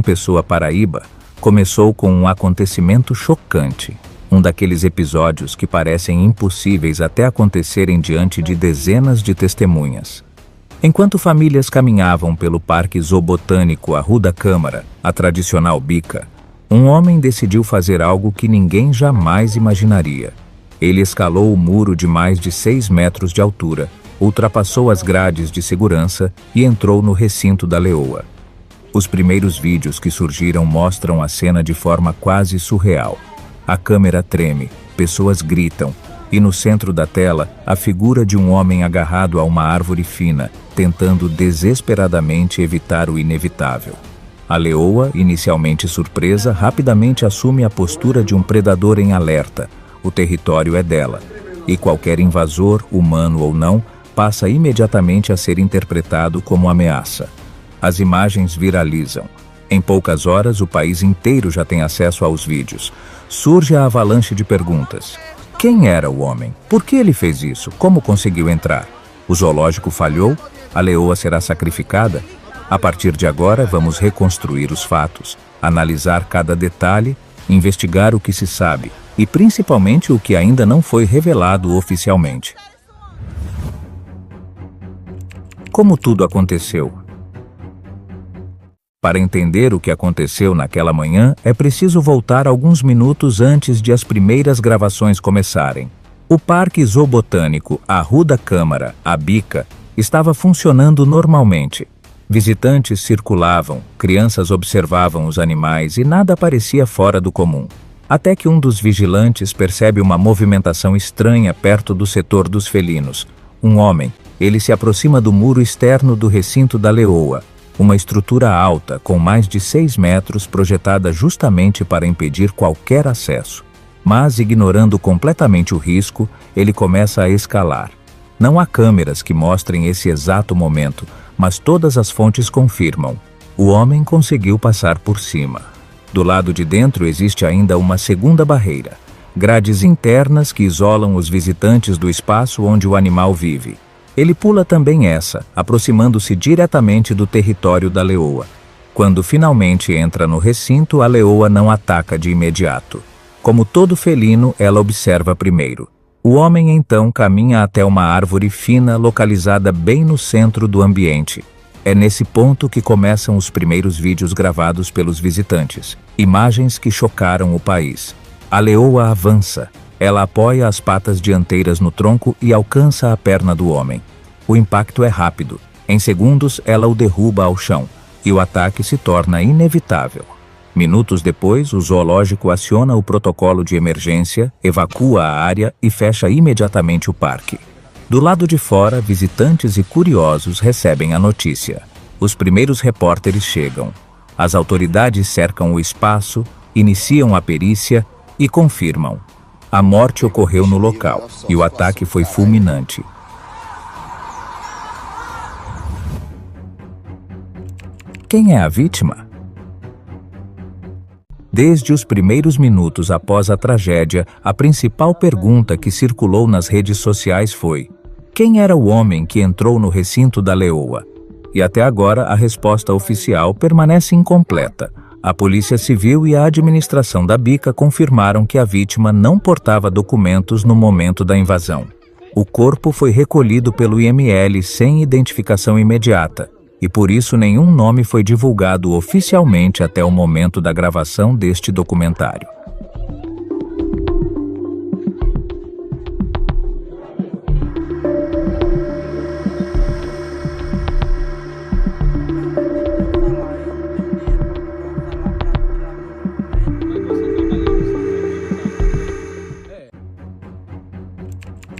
Pessoa, Paraíba, começou com um acontecimento chocante. Um daqueles episódios que parecem impossíveis até acontecerem diante de dezenas de testemunhas. Enquanto famílias caminhavam pelo Parque Zoobotânico Arruda Câmara, a tradicional bica, um homem decidiu fazer algo que ninguém jamais imaginaria. Ele escalou o muro de mais de 6 metros de altura, ultrapassou as grades de segurança e entrou no recinto da leoa. Os primeiros vídeos que surgiram mostram a cena de forma quase surreal. A câmera treme, pessoas gritam, e no centro da tela, a figura de um homem agarrado a uma árvore fina, tentando desesperadamente evitar o inevitável. A leoa, inicialmente surpresa, rapidamente assume a postura de um predador em alerta. O território é dela, e qualquer invasor, humano ou não, passa imediatamente a ser interpretado como ameaça. As imagens viralizam. Em poucas horas, o país inteiro já tem acesso aos vídeos. Surge a avalanche de perguntas. Quem era o homem? Por que ele fez isso? Como conseguiu entrar? O zoológico falhou? A leoa será sacrificada? A partir de agora, vamos reconstruir os fatos, analisar cada detalhe, investigar o que se sabe e principalmente o que ainda não foi revelado oficialmente. Como tudo aconteceu? Para entender o que aconteceu naquela manhã, é preciso voltar alguns minutos antes de as primeiras gravações começarem. O Parque Zoobotânico Arruda Câmara, a Bica, estava funcionando normalmente. Visitantes circulavam, crianças observavam os animais e nada parecia fora do comum. Até que um dos vigilantes percebe uma movimentação estranha perto do setor dos felinos. Um homem, ele se aproxima do muro externo do recinto da leoa, uma estrutura alta com mais de 6 metros projetada justamente para impedir qualquer acesso. Mas, ignorando completamente o risco, ele começa a escalar. Não há câmeras que mostrem esse exato momento, mas todas as fontes confirmam. O homem conseguiu passar por cima. Do lado de dentro existe ainda uma segunda barreira, grades internas que isolam os visitantes do espaço onde o animal vive. Ele pula também essa, aproximando-se diretamente do território da leoa. Quando finalmente entra no recinto, a leoa não ataca de imediato. Como todo felino, ela observa primeiro. O homem então caminha até uma árvore fina localizada bem no centro do ambiente. É nesse ponto que começam os primeiros vídeos gravados pelos visitantes. Imagens que chocaram o país. A leoa avança. Ela apoia as patas dianteiras no tronco e alcança a perna do homem. O impacto é rápido. Em segundos, ela o derruba ao chão, e o ataque se torna inevitável. Minutos depois, o zoológico aciona o protocolo de emergência, evacua a área e fecha imediatamente o parque. Do lado de fora, visitantes e curiosos recebem a notícia. Os primeiros repórteres chegam. As autoridades cercam o espaço, iniciam a perícia e confirmam. A morte ocorreu no local e o ataque foi fulminante. Quem é a vítima? Desde os primeiros minutos após a tragédia, a principal pergunta que circulou nas redes sociais foi: quem era o homem que entrou no recinto da leoa? E até agora a resposta oficial permanece incompleta. A Polícia Civil e a administração da Bica confirmaram que a vítima não portava documentos no momento da invasão. O corpo foi recolhido pelo IML sem identificação imediata, e por isso nenhum nome foi divulgado oficialmente até o momento da gravação deste documentário.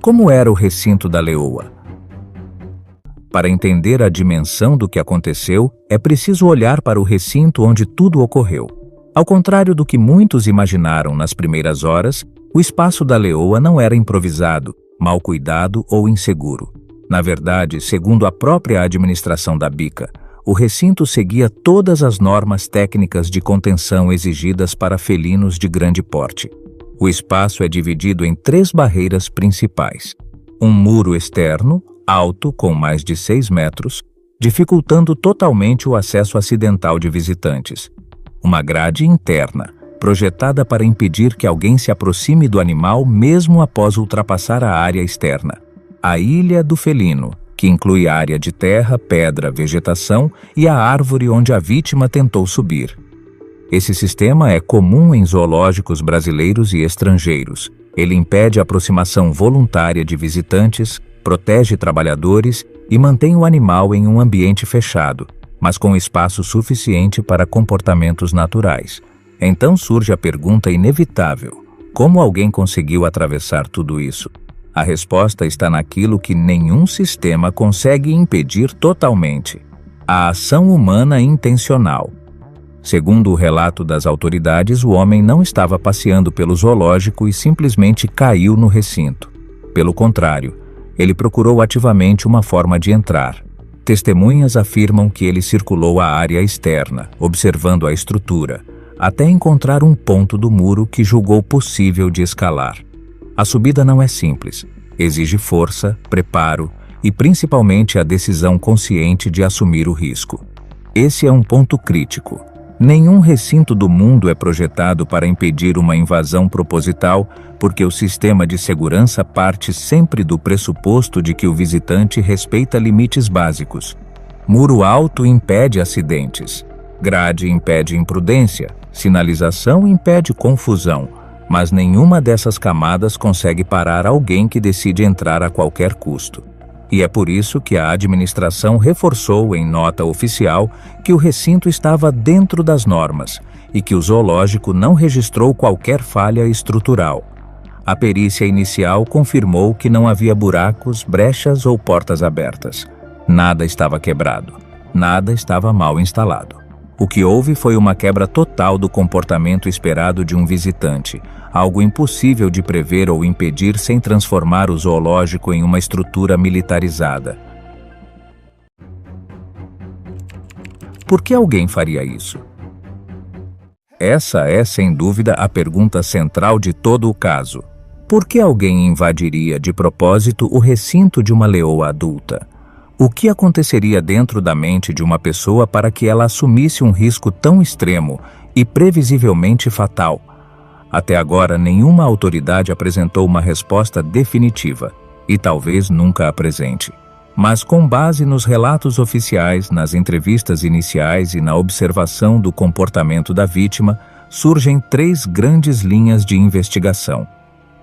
Como era o recinto da leoa? Para entender a dimensão do que aconteceu, é preciso olhar para o recinto onde tudo ocorreu. Ao contrário do que muitos imaginaram nas primeiras horas, o espaço da leoa não era improvisado, mal cuidado ou inseguro. Na verdade, segundo a própria administração da Bica, o recinto seguia todas as normas técnicas de contenção exigidas para felinos de grande porte. O espaço é dividido em 3 barreiras principais. Um muro externo, alto, com mais de 6 metros, dificultando totalmente o acesso acidental de visitantes. uma grade interna, projetada para impedir que alguém se aproxime do animal mesmo após ultrapassar a área externa. A ilha do felino, que inclui a área de terra, pedra, vegetação e a árvore onde a vítima tentou subir. Esse sistema é comum em zoológicos brasileiros e estrangeiros. Ele impede a aproximação voluntária de visitantes, protege trabalhadores e mantém o animal em um ambiente fechado, mas com espaço suficiente para comportamentos naturais. Então surge a pergunta inevitável: como alguém conseguiu atravessar tudo isso? A resposta está naquilo que nenhum sistema consegue impedir totalmente: a ação humana intencional. Segundo o relato das autoridades, o homem não estava passeando pelo zoológico e simplesmente caiu no recinto. Pelo contrário, ele procurou ativamente uma forma de entrar. Testemunhas afirmam que ele circulou a área externa, observando a estrutura, até encontrar um ponto do muro que julgou possível de escalar. A subida não é simples, exige força, preparo e principalmente a decisão consciente de assumir o risco. Esse é um ponto crítico. Nenhum recinto do mundo é projetado para impedir uma invasão proposital, porque o sistema de segurança parte sempre do pressuposto de que o visitante respeita limites básicos. Muro alto impede acidentes, grade impede imprudência, sinalização impede confusão, mas nenhuma dessas camadas consegue parar alguém que decide entrar a qualquer custo. E é por isso que a administração reforçou em nota oficial que o recinto estava dentro das normas e que o zoológico não registrou qualquer falha estrutural. A perícia inicial confirmou que não havia buracos, brechas ou portas abertas. Nada estava quebrado, nada estava mal instalado. O que houve foi uma quebra total do comportamento esperado de um visitante, algo impossível de prever ou impedir sem transformar o zoológico em uma estrutura militarizada. Por que alguém faria isso? Essa é, sem dúvida, a pergunta central de todo o caso. Por que alguém invadiria de propósito o recinto de uma leoa adulta? O que aconteceria dentro da mente de uma pessoa para que ela assumisse um risco tão extremo e previsivelmente fatal? Até agora, nenhuma autoridade apresentou uma resposta definitiva, e talvez nunca apresente. Mas com base nos relatos oficiais, nas entrevistas iniciais e na observação do comportamento da vítima, surgem 3 grandes linhas de investigação.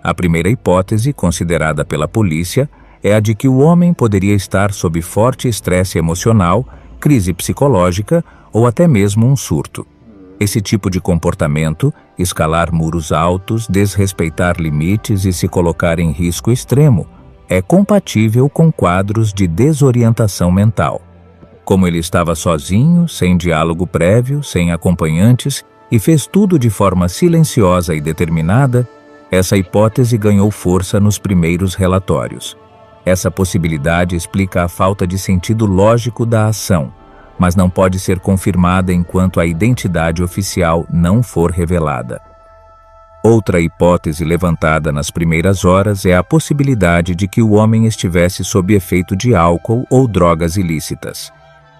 A primeira hipótese, considerada pela polícia, é a de que o homem poderia estar sob forte estresse emocional, crise psicológica ou até mesmo um surto. Esse tipo de comportamento, escalar muros altos, desrespeitar limites e se colocar em risco extremo, é compatível com quadros de desorientação mental. Como ele estava sozinho, sem diálogo prévio, sem acompanhantes e fez tudo de forma silenciosa e determinada, essa hipótese ganhou força nos primeiros relatórios. Essa possibilidade explica a falta de sentido lógico da ação, mas não pode ser confirmada enquanto a identidade oficial não for revelada. Outra hipótese levantada nas primeiras horas é a possibilidade de que o homem estivesse sob efeito de álcool ou drogas ilícitas.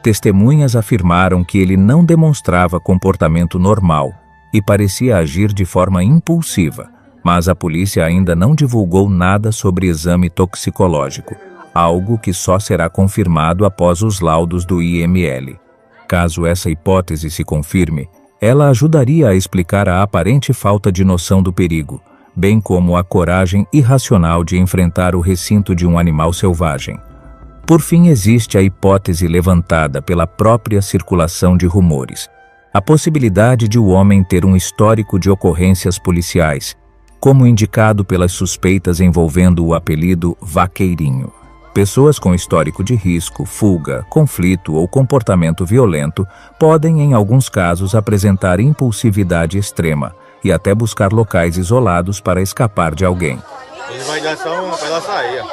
Testemunhas afirmaram que ele não demonstrava comportamento normal e parecia agir de forma impulsiva, mas a polícia ainda não divulgou nada sobre exame toxicológico, algo que só será confirmado após os laudos do IML. Caso essa hipótese se confirme, ela ajudaria a explicar a aparente falta de noção do perigo, bem como a coragem irracional de enfrentar o recinto de um animal selvagem. Por fim, existe a hipótese levantada pela própria circulação de rumores, a possibilidade de o homem ter um histórico de ocorrências policiais, como indicado pelas suspeitas envolvendo o apelido Vaqueirinho. Pessoas com histórico de risco, fuga, conflito ou comportamento violento podem, em alguns casos, apresentar impulsividade extrema e até buscar locais isolados para escapar de alguém. Ele vai dar só uma pela saída.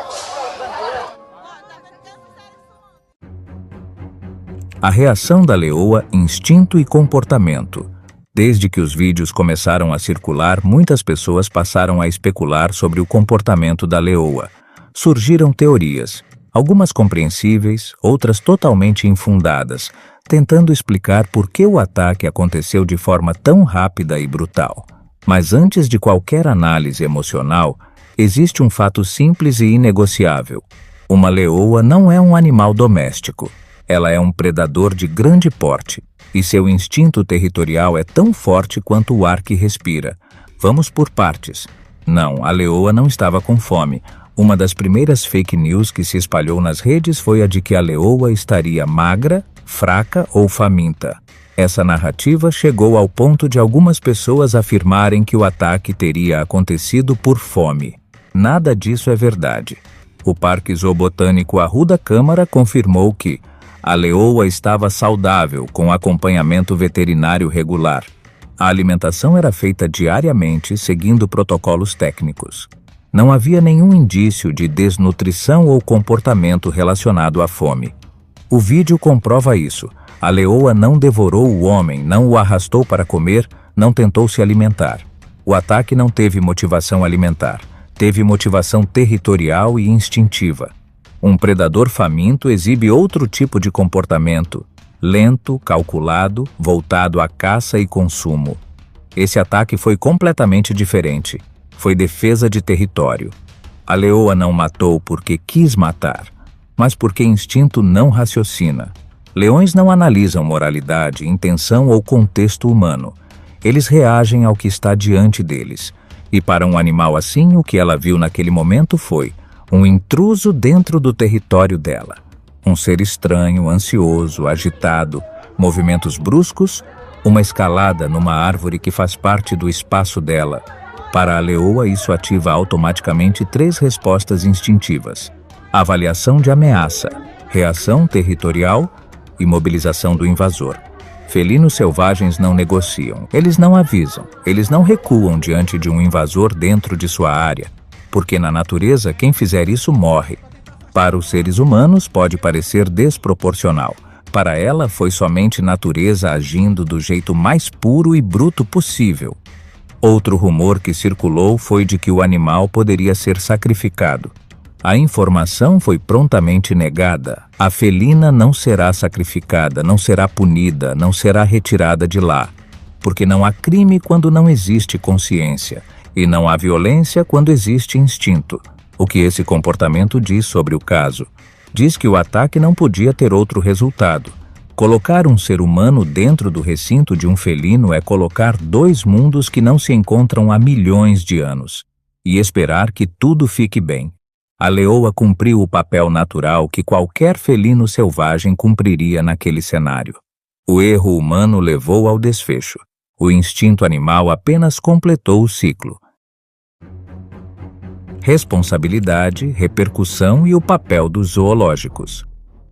A reação da leoa, instinto e comportamento. Desde que os vídeos começaram a circular, muitas pessoas passaram a especular sobre o comportamento da leoa. Surgiram teorias, algumas compreensíveis, outras totalmente infundadas, tentando explicar por que o ataque aconteceu de forma tão rápida e brutal. Mas antes de qualquer análise emocional, existe um fato simples e inegociável. Uma leoa não é um animal doméstico. Ela é um predador de grande porte, e seu instinto territorial é tão forte quanto o ar que respira. Vamos por partes. Não, a leoa não estava com fome. Uma das primeiras fake news que se espalhou nas redes foi a de que a leoa estaria magra, fraca ou faminta. Essa narrativa chegou ao ponto de algumas pessoas afirmarem que o ataque teria acontecido por fome. Nada disso é verdade. O Parque Zoobotânico Arruda Câmara confirmou que a leoa estava saudável, com acompanhamento veterinário regular. A alimentação era feita diariamente, seguindo protocolos técnicos. Não havia nenhum indício de desnutrição ou comportamento relacionado à fome. O vídeo comprova isso. A leoa não devorou o homem, não o arrastou para comer, não tentou se alimentar. O ataque não teve motivação alimentar. Teve motivação territorial e instintiva. Um predador faminto exibe outro tipo de comportamento, lento, calculado, voltado à caça e consumo. Esse ataque foi completamente diferente. Foi defesa de território. A leoa não matou porque quis matar, mas porque instinto não raciocina. Leões não analisam moralidade, intenção ou contexto humano. Eles reagem ao que está diante deles. E para um animal assim, o que ela viu naquele momento foi um intruso dentro do território dela. Um ser estranho, ansioso, agitado, movimentos bruscos, uma escalada numa árvore que faz parte do espaço dela. Para a leoa, isso ativa automaticamente 3 respostas instintivas: avaliação de ameaça, reação territorial e mobilização do invasor. Felinos selvagens não negociam, eles não avisam, eles não recuam diante de um invasor dentro de sua área, porque na natureza quem fizer isso morre. Para os seres humanos pode parecer desproporcional. Para ela foi somente natureza agindo do jeito mais puro e bruto possível. Outro rumor que circulou foi de que o animal poderia ser sacrificado. A informação foi prontamente negada. A felina não será sacrificada, não será punida, não será retirada de lá. Porque não há crime quando não existe consciência, e não há violência quando existe instinto. O que esse comportamento diz sobre o caso? Diz que o ataque não podia ter outro resultado. Colocar um ser humano dentro do recinto de um felino é colocar 2 mundos que não se encontram há milhões de anos, e esperar que tudo fique bem. A leoa cumpriu o papel natural que qualquer felino selvagem cumpriria naquele cenário. O erro humano levou ao desfecho. O instinto animal apenas completou o ciclo. Responsabilidade, repercussão e o papel dos zoológicos.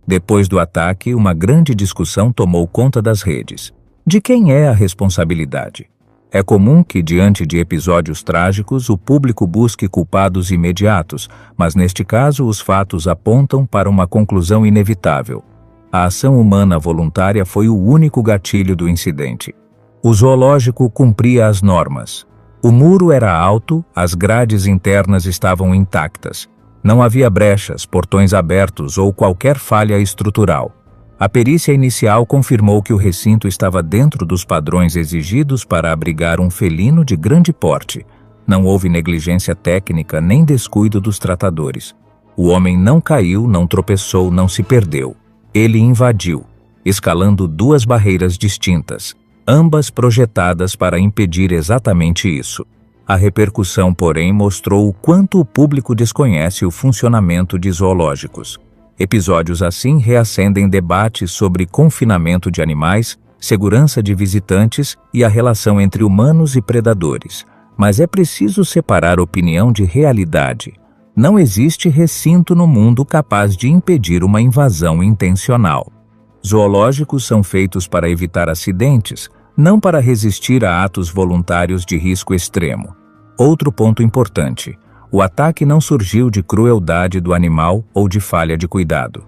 Depois do ataque, uma grande discussão tomou conta das redes. De quem é a responsabilidade? É comum que, diante de episódios trágicos, o público busque culpados imediatos, mas neste caso os fatos apontam para uma conclusão inevitável. A ação humana voluntária foi o único gatilho do incidente. O zoológico cumpria as normas. O muro era alto, as grades internas estavam intactas. Não havia brechas, portões abertos ou qualquer falha estrutural. A perícia inicial confirmou que o recinto estava dentro dos padrões exigidos para abrigar um felino de grande porte. Não houve negligência técnica nem descuido dos tratadores. O homem não caiu, não tropeçou, não se perdeu. Ele invadiu, escalando 2 barreiras distintas, ambas projetadas para impedir exatamente isso. A repercussão, porém, mostrou o quanto o público desconhece o funcionamento de zoológicos. Episódios assim reacendem debates sobre confinamento de animais, segurança de visitantes e a relação entre humanos e predadores. Mas é preciso separar opinião de realidade. Não existe recinto no mundo capaz de impedir uma invasão intencional. Zoológicos são feitos para evitar acidentes, não para resistir a atos voluntários de risco extremo. Outro ponto importante: o ataque não surgiu de crueldade do animal ou de falha de cuidado.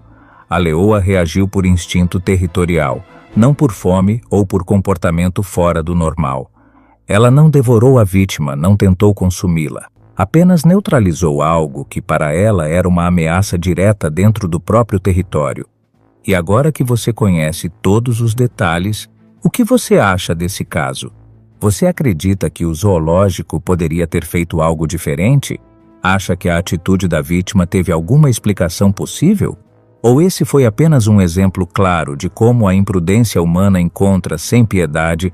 A leoa reagiu por instinto territorial, não por fome ou por comportamento fora do normal. Ela não devorou a vítima, não tentou consumi-la. Apenas neutralizou algo que para ela era uma ameaça direta dentro do próprio território. E agora que você conhece todos os detalhes, o que você acha desse caso? Você acredita que o zoológico poderia ter feito algo diferente? Acha que a atitude da vítima teve alguma explicação possível? Ou esse foi apenas um exemplo claro de como a imprudência humana encontra, sem piedade,